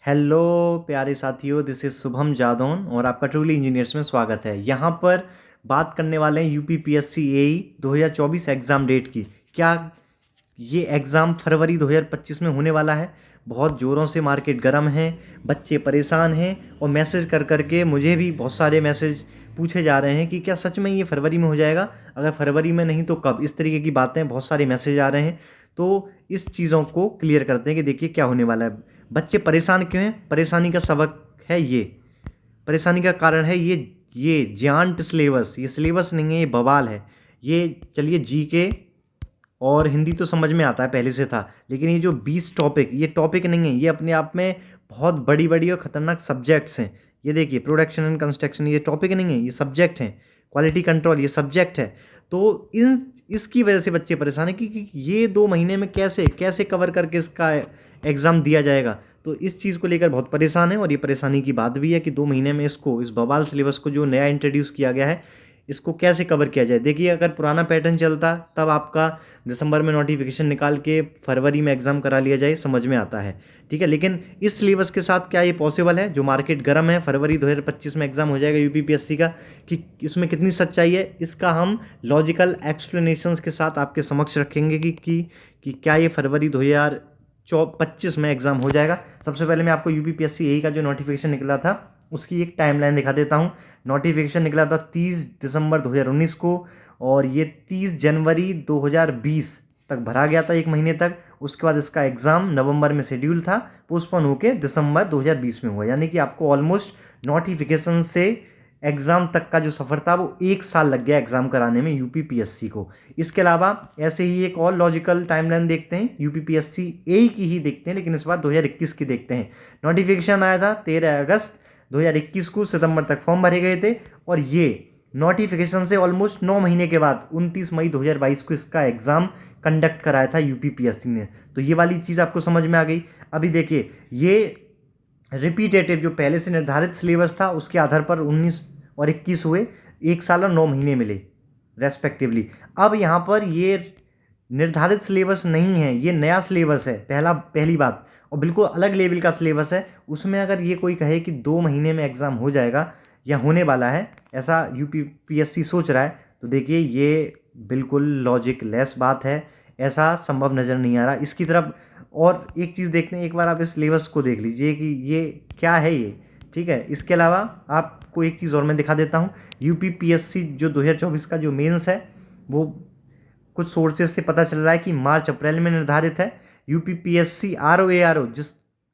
Hello प्यारे साथियों, this is Shubham Jadaun और आपका ट्रूली इंजीनियर्स में स्वागत है। यहाँ पर बात करने वाले हैं यूपीपीएससी एई 2024 एग्ज़ाम डेट की। क्या ये एग्ज़ाम फरवरी 2025 में होने वाला है? बहुत ज़ोरों से मार्केट गर्म है, बच्चे परेशान हैं और मैसेज कर कर के मुझे भी बहुत सारे मैसेज पूछे जा रहे हैं कि क्या सच में ये फरवरी में हो जाएगा? अगर फरवरी में नहीं तो कब? इस तरीके की बातें, बहुत सारे मैसेज आ रहे हैं। तो इस चीज़ों को क्लियर करते हैं कि देखिए क्या होने वाला है। बच्चे परेशान क्यों हैं? परेशानी का सबक है ये, परेशानी का कारण है ये जियांट सिलेबस। ये सिलेबस नहीं है, ये बवाल है। ये चलिए जीके और हिंदी तो समझ में आता है, पहले से था, लेकिन ये जो 20 टॉपिक, ये टॉपिक नहीं है, ये अपने आप में बहुत बड़ी बड़ी और ख़तरनाक सब्जेक्ट्स हैं। ये देखिए, प्रोडक्शन एंड कंस्ट्रक्शन ये टॉपिक नहीं है, ये सब्जेक्ट हैं। क्वालिटी कंट्रोल ये सब्जेक्ट है। तो इन इसकी वजह से बच्चे परेशान हैं कि ये 2 महीने में कैसे कैसे कवर करके इसका एग्ज़ाम दिया जाएगा। तो इस चीज़ को लेकर बहुत परेशान है और ये परेशानी की बात भी है कि 2 महीने में इसको, इस बवाल सिलेबस को जो नया इंट्रोड्यूस किया गया है, इसको कैसे कवर किया जाए। देखिए, अगर पुराना पैटर्न चलता तब आपका दिसंबर में नोटिफिकेशन निकाल के फरवरी में एग्ज़ाम करा लिया जाए, समझ में आता है, ठीक है। लेकिन इस सिलेबस के साथ क्या ये पॉसिबल है? जो मार्केट गर्म है, फरवरी 2025 में एग्ज़ाम हो जाएगा यूपीपीएससी का, कि इसमें कितनी सच्चाई है, इसका हम लॉजिकल एक्सप्लेनेशंस के साथ आपके समक्ष रखेंगे कि क्या ये फरवरी 2025 में एग्ज़ाम हो जाएगा। सबसे पहले मैं आपको यूपीपीएससी यही का जो नोटिफिकेशन निकला था उसकी एक टाइमलाइन दिखा देता हूँ। नोटिफिकेशन निकला था 30 दिसंबर 2019 को और ये 30 जनवरी 2020 तक भरा गया था, 1 महीने तक। उसके बाद इसका एग्ज़ाम नवंबर में शेड्यूल था, पोस्टपोन होकर दिसंबर 2020 में हुआ। यानी कि आपको ऑलमोस्ट नोटिफिकेशन से एग्ज़ाम तक का जो सफ़र था वो 1 साल लग गया एग्ज़ाम कराने में यूपीपीएससी को। इसके अलावा ऐसे ही एक और लॉजिकल टाइमलाइन देखते हैं, यूपीपीएससी ए की ही देखते हैं, लेकिन इस बार 2021 की देखते हैं। नोटिफिकेशन आया था 13 अगस्त 2021 को, सितंबर तक फॉर्म भरे गए थे और ये नोटिफिकेशन से ऑलमोस्ट 9 महीने के बाद 29 मई 2022 को इसका एग्ज़ाम कंडक्ट कराया था यूपीपीएससी ने। तो ये वाली चीज़ आपको समझ में आ गई। अभी देखिए, ये रिपीटेटिव जो पहले से निर्धारित सिलेबस था उसके आधार पर 19 और 21 हुए, 1 साल और 9 महीने मिले रेस्पेक्टिवली। अब यहाँ पर ये निर्धारित सिलेबस नहीं है, ये नया सिलेबस है, पहली बात, और बिल्कुल अलग लेवल का सिलेबस है। उसमें अगर ये कोई कहे कि 2 महीने में एग्ज़ाम हो जाएगा या होने वाला है, ऐसा यूपीपीएससी सोच रहा है, तो देखिए ये बिल्कुल लॉजिक लेस बात है। ऐसा संभव नज़र नहीं आ रहा इसकी तरफ। और एक चीज़ देखते हैं, एक बार आप इस सिलेबस को देख लीजिए कि ये क्या है ये, ठीक है। इसके अलावा आपको एक चीज़ और मैं दिखा देता हूँ। यूपीपीएससी जो 2024 का जो मेंस है, वो कुछ सोर्सेज से पता चल रहा है कि मार्च अप्रैल में निर्धारित है। यूपीपीएससी आरओ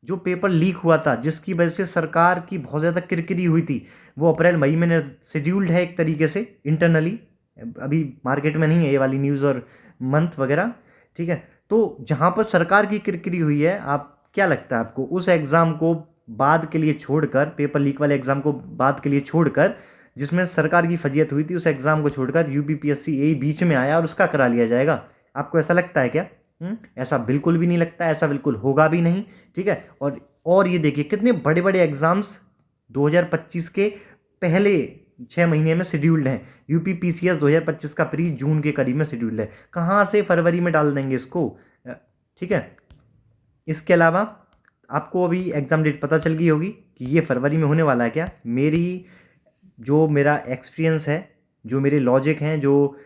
जो पेपर लीक हुआ था, जिसकी वजह से सरकार की बहुत ज़्यादा किरकिरी हुई थी, वो अप्रैल मई में शेड्यूल्ड है एक तरीके से इंटरनली। अभी मार्केट में नहीं है ये वाली न्यूज़ और मंथ वगैरह, ठीक है। तो जहाँ पर सरकार की किरकिरी हुई है, आप क्या लगता है आपको, उस एग्ज़ाम को बाद के लिए छोड़कर, पेपर लीक वाले एग्ज़ाम को बाद के लिए छोड़कर, जिसमें सरकार की फजीयत हुई थी, उस एग्ज़ाम को छोड़कर यूपीपीएससी यही बीच में आया और उसका करा लिया जाएगा? आपको ऐसा लगता है क्या? ऐसा बिल्कुल भी नहीं लगता, ऐसा बिल्कुल होगा भी नहीं, ठीक है। और ये देखिए कितने बड़े बड़े एग्ज़ाम्स 2025 के पहले 6 महीने में शेड्यूल्ड हैं। यूपीपीसीएस 2025 का प्री जून के करीब में शेड्यूल्ड है, कहाँ से फरवरी में डाल देंगे इसको, ठीक है। इसके अलावा आपको अभी एग्ज़ाम डेट पता चल गई होगी कि ये फरवरी में होने वाला है क्या? मेरा एक्सपीरियंस है, जो मेरे लॉजिक हैं, जो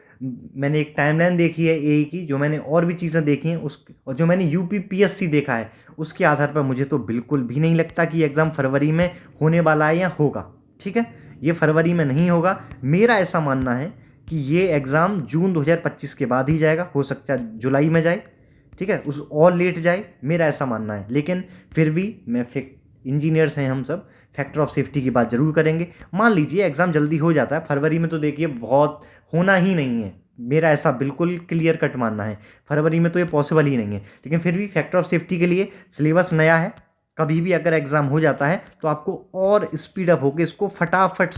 मैंने एक टाइमलाइन देखी है एई की, जो मैंने और भी चीज़ें देखी हैं उस, और जो मैंने यूपीपीएससी देखा है, उसके आधार पर मुझे तो बिल्कुल भी नहीं लगता कि एग्ज़ाम फरवरी में होने वाला है या होगा, ठीक है। ये फरवरी में नहीं होगा। मेरा ऐसा मानना है कि ये एग्ज़ाम जून 2025 के बाद ही जाएगा, हो सकता है जुलाई में जाए, ठीक है, उस और लेट जाए, मेरा ऐसा मानना है। लेकिन फिर भी मैं इंजीनियर्स हैं हम सब, फैक्टर ऑफ सेफ्टी की बात जरूर करेंगे। मान लीजिए एग्ज़ाम जल्दी हो जाता है फरवरी में, तो देखिए बहुत होना ही नहीं है, मेरा ऐसा बिल्कुल क्लियर कट मानना है। फरवरी में तो ये पॉसिबल ही नहीं है, लेकिन फिर भी फैक्टर ऑफ सेफ्टी के लिए सिलेबस नया है, कभी भी अगर एग्ज़ाम हो जाता है तो आपको और स्पीड अप होकर इसको फटाफट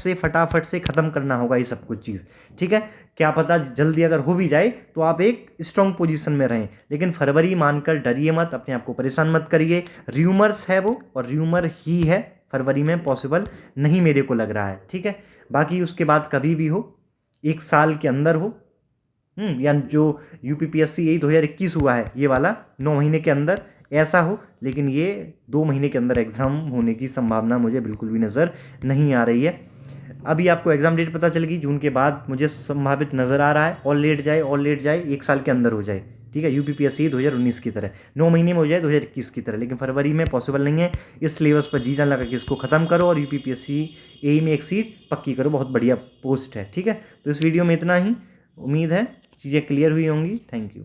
से ख़त्म करना होगा, ये सब कुछ चीज़, ठीक है। क्या पता जल्दी अगर हो भी जाए तो आप एक स्ट्रॉन्ग पोजीशन में रहें, लेकिन फरवरी मानकर डरिए मत, अपने आप को परेशान मत करिए। र्यूमर्स है वो, और र्यूमर ही है, फरवरी में पॉसिबल नहीं मेरे को लग रहा है, ठीक है। बाकी उसके बाद कभी भी हो, 1 साल के अंदर हो, या जो यूपीपीएससी यही 2021 हुआ है ये वाला, 9 महीने के अंदर ऐसा हो, लेकिन ये 2 महीने के अंदर एग्ज़ाम होने की संभावना मुझे बिल्कुल भी नज़र नहीं आ रही है। अभी आपको एग्ज़ाम डेट पता चल गई, जून के बाद मुझे संभावित नज़र आ रहा है, और लेट जाए 1 साल के अंदर हो जाए, ठीक है, यूपीपीएससी 2019 की तरह 9 महीने में हो जाए 2021 की तरह, लेकिन फरवरी में पॉसिबल नहीं है। इस सिलेबस पर जी जान लगा के इसको ख़त्म करो और यूपीपीएससी एई में एक सीट पक्की करो, बहुत बढ़िया पोस्ट है, ठीक है। तो इस वीडियो में इतना ही, उम्मीद है चीज़ें क्लियर हुई होंगी। Thank you.